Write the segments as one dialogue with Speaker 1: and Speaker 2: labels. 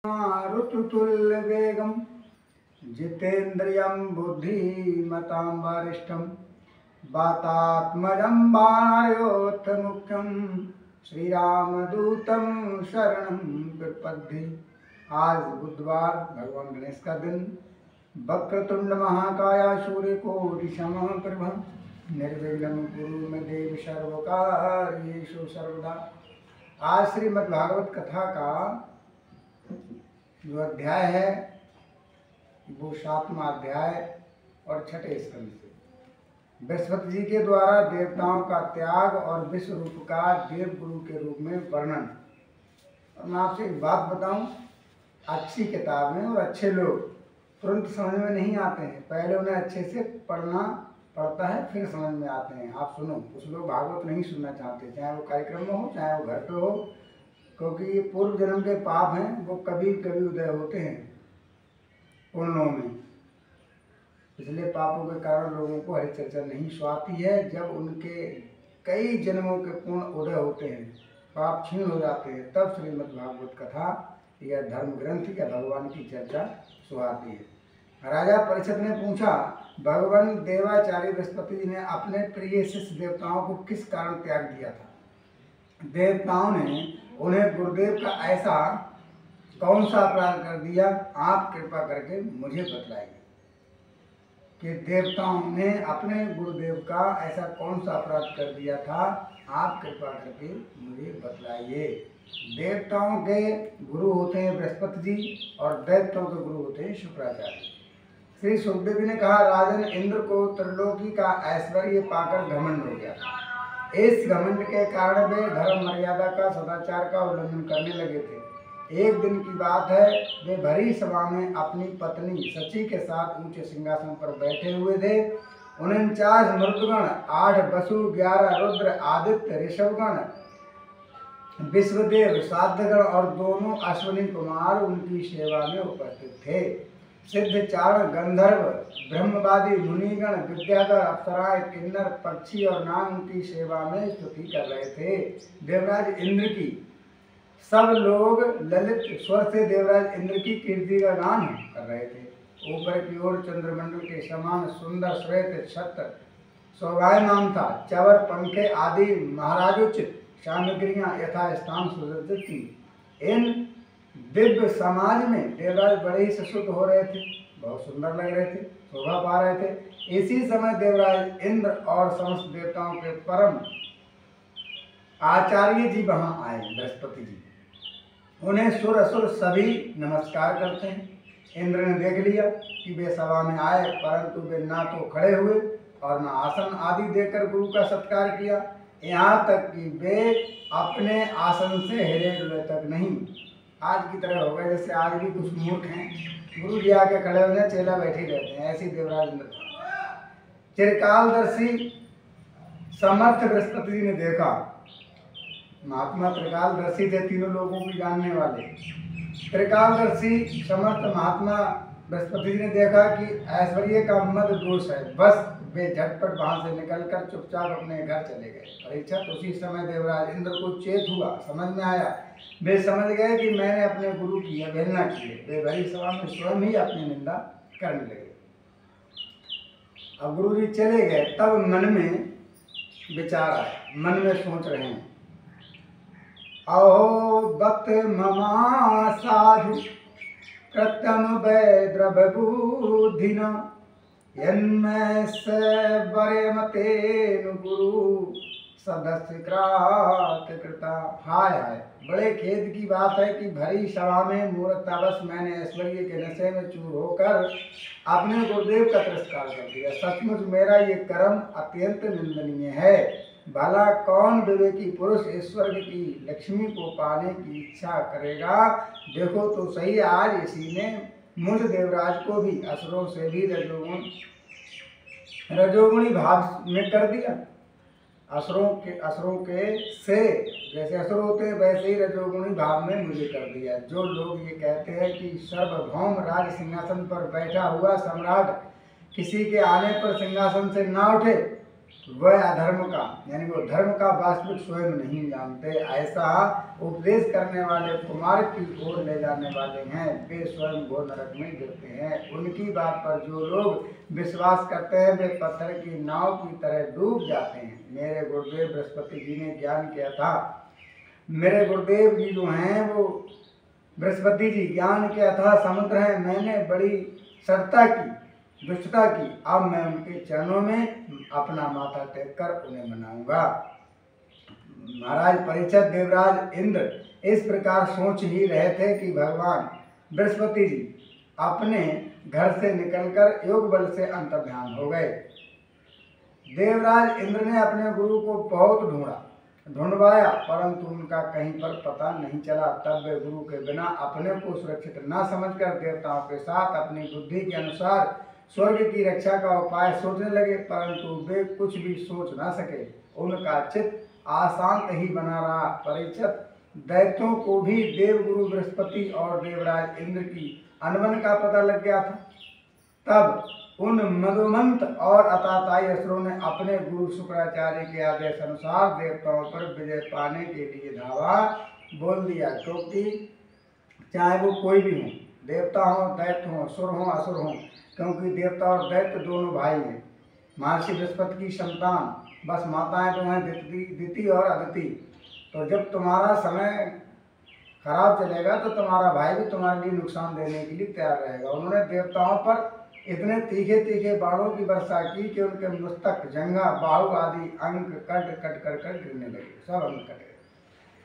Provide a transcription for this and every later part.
Speaker 1: ऋतुतुल्यवेगं जितेन्द्रियं बुद्धिमतां वरिष्ठं वातात्मजं वानरयोत्तमुख्यं श्रीरामदूतं शरणं प्रपद्ये। आज बुधवार भगवान गणेश का दिन। वक्रतुंड महाकाय सूर्यकोटि समप्रभ निर्विघ्नं कुरु मे देव सर्वकार्येषु सर्वदा। आज श्रीमद्भागवत कथा का जो अध्याय है वो 7वां अध्याय और 6ठे स्कंद से बृहस्पति जी के द्वारा देवताओं का त्याग और विश्व रूप का देव गुरु के रूप में वर्णन। और मैं आपसे एक बात बताऊं, अच्छी किताब में और अच्छे लोग तुरंत समझ में नहीं आते हैं, पहले उन्हें अच्छे से पढ़ना पड़ता है फिर समझ में आते हैं। आप सुनो, कुछ लोग भागवत नहीं सुनना चाहते, चाहे वो कार्यक्रम में हो चाहे वो घर पे हो, क्योंकि ये पूर्व जन्म के पाप हैं, वो कभी कभी उदय होते हैं पुण्यों में। इसलिए पापों के कारण लोगों को हरि चर्चा नहीं सुहाती है। जब उनके कई जन्मों के पुण्य उदय होते हैं, पाप क्षीण हो जाते हैं, तब श्रीमद् भागवत कथा या धर्म ग्रंथ या भगवान की चर्चा सुहाती है। राजा परीक्षित ने पूछा, भगवान देवाचार्य बृहस्पति जी ने अपने प्रिय शिष्य देवताओं को किस कारण त्याग दिया था? देवताओं ने उन्हें गुरुदेव का ऐसा कौन सा अपराध कर दिया? आप कृपा करके मुझे बतलाइए कि देवताओं ने अपने गुरुदेव का ऐसा कौन सा अपराध कर दिया था। आप कृपा करके मुझे बतलाइए। देवताओं के गुरु होते हैं बृहस्पति जी और दैत्यों के गुरु होते हैं शुक्राचार्य। श्री सुखदेव जी ने कहा, राजन इंद्र को त्रिलोकी का ऐश्वर्य पाकर घमंड हो गया। इस घमंड के कारण वे धर्म मर्यादा का सदाचार का उल्लंघन करने लगे थे। एक दिन की बात है, वे भरी सभा में अपनी पत्नी शची के साथ ऊंचे सिंहासन पर बैठे हुए थे। 49 मृतगण, 8 वसु, 11 रुद्र, आदित्य, ऋषभगण, विश्वदेव, साध्यगण और दोनों अश्विनी कुमार उनकी सेवा में उपस्थित थे। सिद्ध, चारण, गंधर्व, ब्रह्मवादी, मुनिगण, विद्याधर, अप्सराएं, किन्नर, पक्षी और नाग उनकी सेवा में स्तुति कर रहे थे। देवराज इंद्र की सब लोग ललित स्वर से देवराज इंद्र की कीर्ति का गान कर रहे थे। ऊपर की ओर चंद्रमंडल के समान सुंदर श्वेत छत्र शोभायमान था। चवर, पंखे आदि महाराजोचित सामग्रियां यथास्थान सुसज्जित थी। इन दिव्य समाज में देवराज बड़े ही सुसुत हो रहे थे, बहुत सुंदर लग रहे थे, शोभा पा रहे थे। इसी समय देवराज इंद्र और समस्त देवताओं के परम आचार्य जी वहां आए, बृहस्पति जी। उन्हें सुर असुर सभी नमस्कार करते हैं। इंद्र ने देख लिया कि वे सभा में आए, परंतु वे ना तो खड़े हुए और न आसन आदि देकर गुरु का सत्कार किया। यहाँ तक कि वे अपने आसन से हिले डुले तक नहीं। आज की तरह हो गए, जैसे आज भी कुछ मूर्ख हैं, गुरु जी आके खड़े हुए चेला बैठे रहते हैं, ऐसी देवराज इंद्र। चिरकालदर्शी समर्थ बृहस्पति जी ने देखा, महात्मा त्रिकालदर्शी थे, तीनों लोगों को जानने वाले। त्रिकालदर्शी समर्थ महात्मा बृहस्पति जी ने देखा कि ऐश्वर्य का मद दोष है, बस वे झटपट वहां से निकलकर चुपचाप अपने घर चले गए। परीक्षित, उसी समय देवराज इंद्र को चेत हुआ, समझ में आया। वे समझ गए कि मैंने अपने गुरु की अवहेलना की है। वे भरी सभा में स्वयं ही अपनी निंदा करने लगे। अब गुरु जी चले गए, तब मन में विचार आया, मन में सोच रहे हैं, अहो भक्त ममा साधु कृत्यम वैद्रबुद्धिना यन्मे से बरे मतेन गुरु सदस्यकृत कृता। हाय हाय, बड़े खेद की बात है कि भरी सभा में मूर्खतावश मैंने ऐश्वर्य के नशे में चूर होकर अपने गुरुदेव का तिरस्कार कर दिया। सचमुच मेरा ये कर्म अत्यंत निंदनीय है। भला कौन विवेकी पुरुष ईश्वर की लक्ष्मी को पाने की इच्छा करेगा? देखो तो सही, आज इसी ने मुझ देवराज को भी असुरों से भी रजोगुणी भाव में कर दिया। असुरों के से जैसे असुर होते हैं वैसे ही रजोगुणी भाव में मुझे कर दिया। जो लोग ये कहते हैं कि सर्वभौम राज सिंहासन पर बैठा हुआ सम्राट किसी के आने पर सिंहासन से ना उठे, वह अधर्म का यानी वो धर्म का वास्तविक स्वयं नहीं जानते, ऐसा उपदेश करने वाले कुमार की ओर ले जाने वाले हैं, वे स्वयं घोर नरक में गिरते हैं। उनकी बात पर जो लोग विश्वास करते हैं वे पत्थर की नाव की तरह डूब जाते हैं। मेरे गुरुदेव बृहस्पति जी ने ज्ञान किया था, मेरे गुरुदेव जी जो हैं वो बृहस्पति जी ज्ञान के अथाह समुद्र हैं। मैंने बड़ी सत्ता की, दुष्टता की, अब मैं उनके चरणों में अपना माथा टेक कर उन्हें मनाऊंगा। महाराज परीक्षित देवराज इंद्र इस प्रकार सोच ही रहे थे कि भगवान बृहस्पति जी अपने घर से निकलकर योग बल से अंतर्ध्यान हो गए। देवराज इंद्र ने अपने गुरु को बहुत ढूंढवाया, परंतु उनका कहीं पर पता नहीं चला। तब वे गुरु के बिना अपने को सुरक्षित न समझकर देवताओं के साथ अपनी बुद्धि के अनुसार स्वर्ग की रक्षा का उपाय सोचने लगे, परंतु वे कुछ भी सोच न सके। उनका चित्त अशांत ही बना रहा। परीक्षित दैत्यों को भी देवगुरु बृहस्पति और देवराज इंद्र की अनबन का पता लग गया था। तब उन मधुमंत और अताताई असुरों ने अपने गुरु शुक्राचार्य के आदेश अनुसार देवताओं पर विजय पाने के लिए धावा बोल दिया, क्योंकि चाहे वो कोई भी हो, देवता हो, दैत्य हो, सुर हो, असुर हो, क्योंकि देवता और दैत्य दोनों भाई हैं। महर्षि बृहस्पति की संतान बस माताएं तो हैं, दिति और अदिति। तो जब तुम्हारा समय खराब चलेगा तो तुम्हारा भाई भी तुम्हारे लिए नुकसान देने के लिए तैयार रहेगा। उन्होंने देवताओं पर इतने तीखे तीखे बाणों की वर्षा की कि उनके मस्तक, जंघा, बाहु आदि अंग कट कर गिरने लगे, सब अंग कट गए।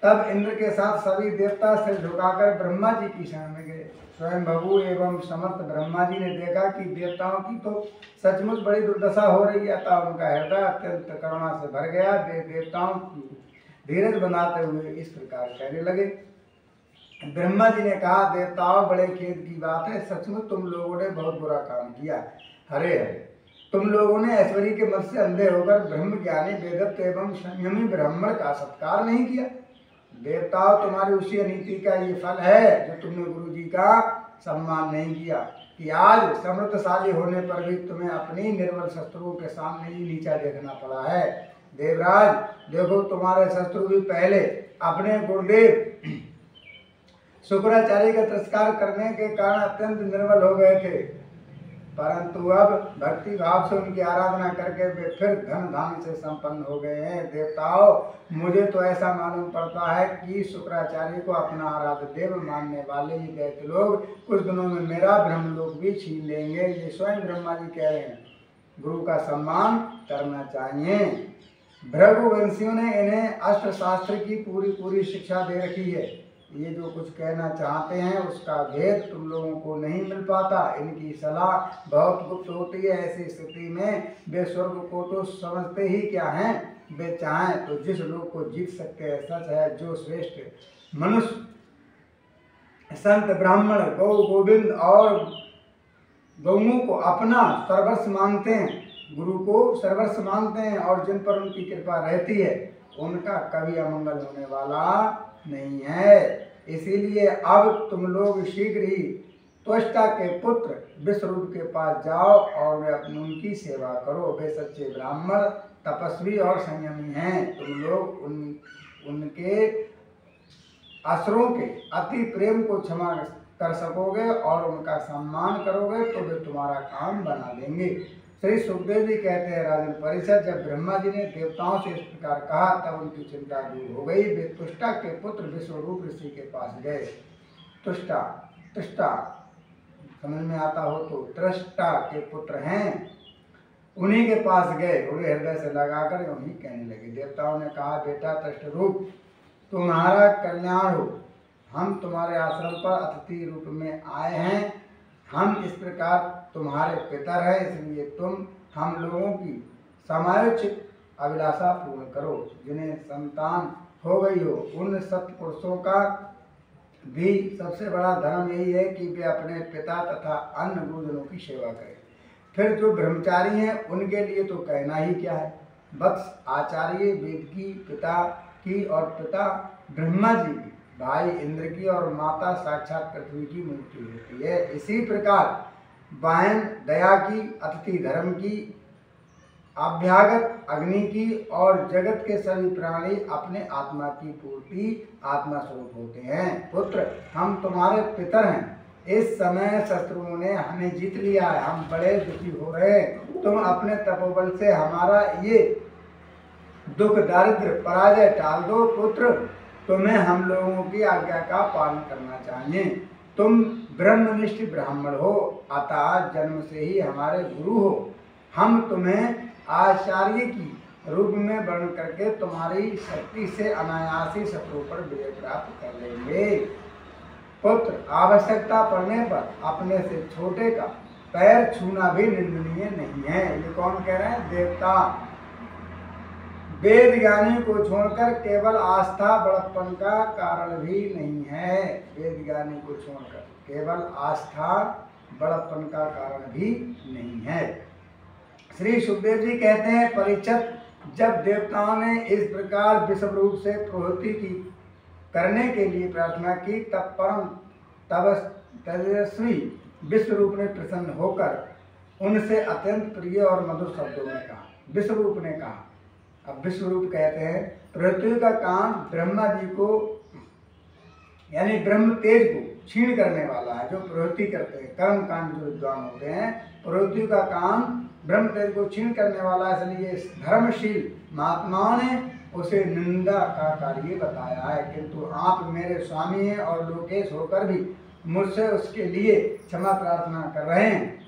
Speaker 1: तब इंद्र के साथ सभी देवता सिर झुकाकर ब्रह्मा जी की शरण में गए। स्वयं भगु एवं समर्थ ब्रह्मा जी ने देखा कि देवताओं की तो सचमुच बड़ी दुर्दशा हो रही है, तब उनका हृदय अत्यंत करुणा से भर गया। वे देवताओं की धीरज बनाते हुए इस प्रकार कहने लगे। ब्रह्मा जी ने कहा, देवताओं बड़े खेद की बात है, सचमुच तुम लोगों ने बहुत बुरा काम किया। हरे हरे, तुम लोगों ने ऐश्वर्य के मत से अंधे होकर ब्रह्म ज्ञानी वेदत्त एवं संयमी ब्राह्मण का सत्कार नहीं किया। देवताओं, तुम्हारी उसी अनीति का ये फल है जो तुमने गुरु जी का सम्मान नहीं किया, कि आज समृद्धशाली होने पर भी तुम्हें अपनी निर्बल शत्रुओं के सामने ही नीचा देखना पड़ा है। देवराज देखो, तुम्हारे शत्रु भी पहले अपने गुरुदेव शुक्राचार्य का तिरस्कार करने के कारण अत्यंत निर्बल हो गए थे, परंतु अब भक्ति भाव से उनकी आराधना करके वे फिर धन धान्य से संपन्न हो गए हैं। देवताओं, मुझे तो ऐसा मालूम पड़ता है कि शुक्राचार्य को अपना आराध्य देव मानने वाले ये दैत्य लोग कुछ दिनों में मेरा ब्रह्मलोक भी छीन लेंगे। ये स्वयं ब्रह्मा जी कह रहे हैं। गुरु का सम्मान करना चाहिए। भृगुवंशियों ने इन्हें अस्त्र शास्त्र की पूरी शिक्षा दे रखी है। ये जो कुछ कहना चाहते हैं उसका भेद तुम लोगों को नहीं मिल पाता। इनकी सलाह बहुत गुप्त होती है। ऐसी स्थिति में वे स्वर्ग को तो समझते ही क्या हैं, वे चाहें तो जिस लोग को जीत सकते हैं। सच है, जो श्रेष्ठ मनुष्य संत ब्राह्मण गौ गोविंद और गौओं को अपना सर्वस्व मानते हैं, गुरु को सर्वस्व मानते हैं और जिन पर उनकी कृपा रहती है, उनका कभी अमंगल होने वाला नहीं है। इसीलिए अब तुम लोग शीघ्र ही त्वष्टा के पुत्र विश्वरूप के पास जाओ और वे अपनी उनकी सेवा करो। वे सच्चे ब्राह्मण, तपस्वी और संयमी हैं। तुम लोग उनके असुरों के अति प्रेम को क्षमा कर सकोगे और उनका सम्मान करोगे तो वे तुम्हारा काम बना देंगे। श्री सुखदेव जी कहते हैं, राजन परीक्षित, जब ब्रह्मा जी ने देवताओं से इस प्रकार कहा तब उनकी चिंता दूर हो गई। वे तुष्टा के पुत्र विश्वरूप ऋषि के पास गए। तुष्टा समझ में आता हो तो त्रष्टा के पुत्र हैं, उन्हीं के पास गए। उन्हें हृदय से लगाकर उन्हीं कहने लगे। देवताओं ने कहा, बेटा त्वष्टरूप, तुम्हारा कल्याण हो। हम तुम्हारे आश्रम पर अतिथि रूप में आए हैं। हम इस प्रकार तुम्हारे पितर हैं, इसलिए तुम हम लोगों की समायोचित अभिलाषा पूर्ण करो। जिन्हें संतान हो गई हो, उन सत्पुरुषों का भी सबसे बड़ा धर्म यही है कि वे अपने पिता तथा अन्य गुरुजनों की सेवा करें। फिर जो ब्रह्मचारी हैं उनके लिए तो कहना ही क्या है। वत्स आचार्य वेद की, पिता की और पिता ब्रह्मा जी की, भाई इंद्र की और माता साक्षात पृथ्वी की मूर्ति होती है। इसी प्रकार बहन दया की, अतिथि धर्म की अभ्यागत अग्नि की और जगत के सभी प्राणी अपने आत्मा की पूर्ति आत्मा स्वरूप होते हैं। पुत्र, हम तुम्हारे पितर हैं। इस समय शत्रुओं ने हमें जीत लिया है, हम बड़े दुखी हो रहे हैं। तुम अपने तपोबल से हमारा ये दुख दारिद्र पराजय टाल दो। पुत्र, तुम्हें हम लोगों की आज्ञा का पालन करना चाहिए। तुम ब्रह्मनिष्ठ ब्राह्मण हो, अतः जन्म से ही हमारे गुरु हो। हम तुम्हें आचार्य की रूप में वर्ण करके तुम्हारी शक्ति से अनायासी शत्रुओं पर विजय प्राप्त कर लेंगे। पुत्र, आवश्यकता पड़ने पर अपने से छोटे का पैर छूना भी निंदनीय नहीं है। ये कौन कह रहे हैं? देवता। वेद ज्ञानी को छोड़कर केवल आस्था बड़प्पन का कारण भी नहीं है। वेद ज्ञानी को छोड़कर केवल आस्था बड़प्पन का कारण भी नहीं है। श्री सुखदेव जी कहते हैं, परीक्षित, जब देवताओं ने इस प्रकार विषम रूप से प्रवृत्ति की करने के लिए प्रार्थना की, तब तेजस्वी विश्वरूप ने प्रसन्न होकर उनसे अत्यंत प्रिय और मधुर शब्दों में कहा। विश्वरूप ने कहा। अब विश्वरूप कहते हैं पृथ्वी का काम ब्रह्मा जी को यानी ब्रह्म तेज को क्षीण करने वाला है। जो प्रवृत्ति करते हैं, कर्म कांड जो विद्वान होते हैं, प्रवृत्ति का काम ब्रह्म तेज को क्षीण करने वाला है। इसलिए धर्मशील महात्माओं ने उसे निंदा का कार्य बताया है। किंतु आप मेरे स्वामी हैं और लोकेश होकर भी मुझसे उसके लिए क्षमा प्रार्थना कर रहे हैं।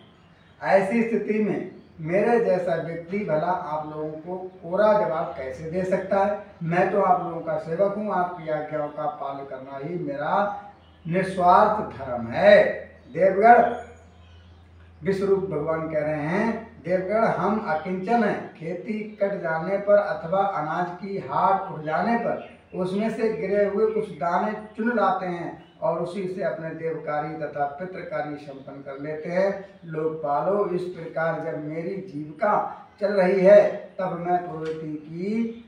Speaker 1: ऐसी स्थिति में मेरे जैसा व्यक्ति भला आप लोगों को कोरा जवाब कैसे दे सकता है? मैं तो आप लोगों का सेवक हूँ। आपकी आज्ञाओं का पालन करना ही मेरा निस्वार्थ धर्म है। देवगण, विश्वरूप भगवान कह रहे हैं, देवगण, हम अकिंचन हैं। खेती कट जाने पर अथवा अनाज की हाट उठ जाने पर उसमें से गिरे हुए कुछ दाने चुन लाते हैं और उसी से अपने देवकारी तथा पितृकारी संपन्न कर लेते हैं। लोकपालो, इस प्रकार जब मेरी जीविका चल रही है तब मैं प्रवृत्ति की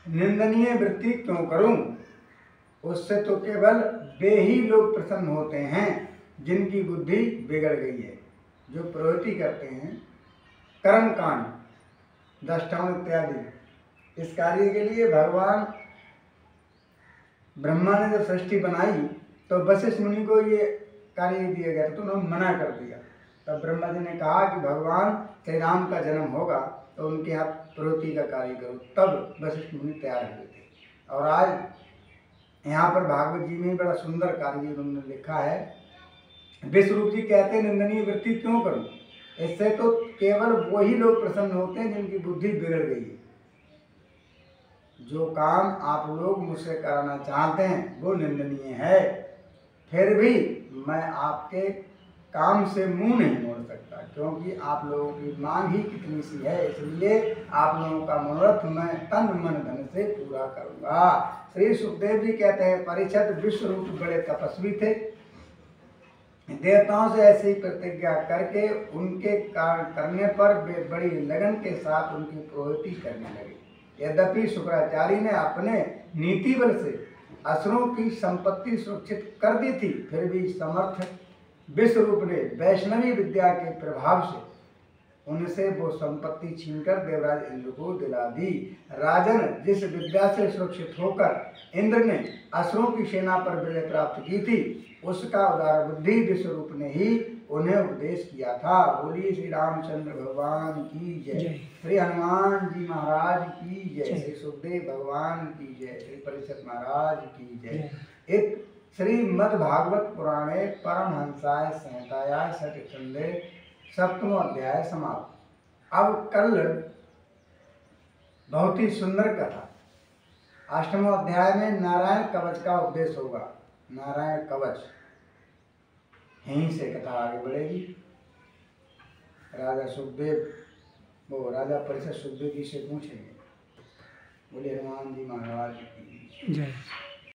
Speaker 1: निंदनीय वृत्ति क्यों करूं? उससे तो केवल वे ही लोग प्रसन्न होते हैं जिनकी बुद्धि बिगड़ गई है। जो प्रवृत्ति करते हैं, कर्म कांड, दष्टान इत्यादि, इस कार्य के लिए भगवान ब्रह्मा ने जब सृष्टि बनाई तो वशिष्ठ मुनि को ये कार्य दिया गया, तो उन्होंने मना कर दिया। तब ब्रह्मा जी ने कहा कि भगवान श्री राम का जन्म होगा तो उनके यहाँ प्रवृत्ति का कार्य करो। तब वशिष्ठ मुनि तैयार हुए थे। और आज यहाँ पर भागवत जी में बड़ा सुंदर कार्य उन्होंने लिखा है। विश्वरूप जी कहते हैं, निंदनीय वृत्ति क्यों करूं? इससे तो केवल वही लोग प्रसन्न होते हैं जिनकी बुद्धि बिगड़ गई है। जो काम आप लोग मुझसे कराना चाहते हैं वो निंदनीय है, फिर भी मैं आपके काम से मुंह नहीं मोड़ सकता, क्योंकि आप लोगों की मांग ही कितनी सी है। इसलिए आप लोगों का मनोरथ मैं तन मन धन से पूरा करूंगा। श्री सुखदेव जी कहते हैं, परीक्षित, विश्वरूप बड़े तपस्वी थे। देवताओं से ऐसी प्रतिज्ञा करके उनके कार्य करने पर वे बड़ी लगन के साथ उनकी प्रवृत्ति करने लगे। यद्यपि शुक्राचार्य ने अपने नीति बल से असुरों की संपत्ति सुरक्षित कर दी थी, फिर भी समर्थ विश्वरूप ने वैष्णवी विद्या के प्रभाव से उनसे वो संपत्ति छीनकर देवराज इंद्र को दिला दी। राजन, जिस विद्या से सुरक्षित होकर इंद्र ने असुरों की सेना पर विजय प्राप्त की थी, उसका उदार बुद्धि विश्वरूप ने ही उन्हें उपदेश किया था। बोलिए श्री रामचंद्र भगवान की जय, श्री हनुमान जी महाराज की जय, श्री सुखदेव भगवान की जय, श्री परीक्षित महाराज की जय। इत श्रीमद्भागवत पुराणे परमहंसाय संहितायां षट्खंडे 7वां अध्याय समाप्त। अब कल बहुत ही सुंदर कथा 8वां अध्याय में नारायण कवच का उपदेश होगा। नारायण कवच, यहीं से कथा आगे बढ़ेगी। राजा सुखदेव वो राजा परीक्षित सुखदेव जी से पूछेंगे। बोले हनुमान जी महाराज की जय।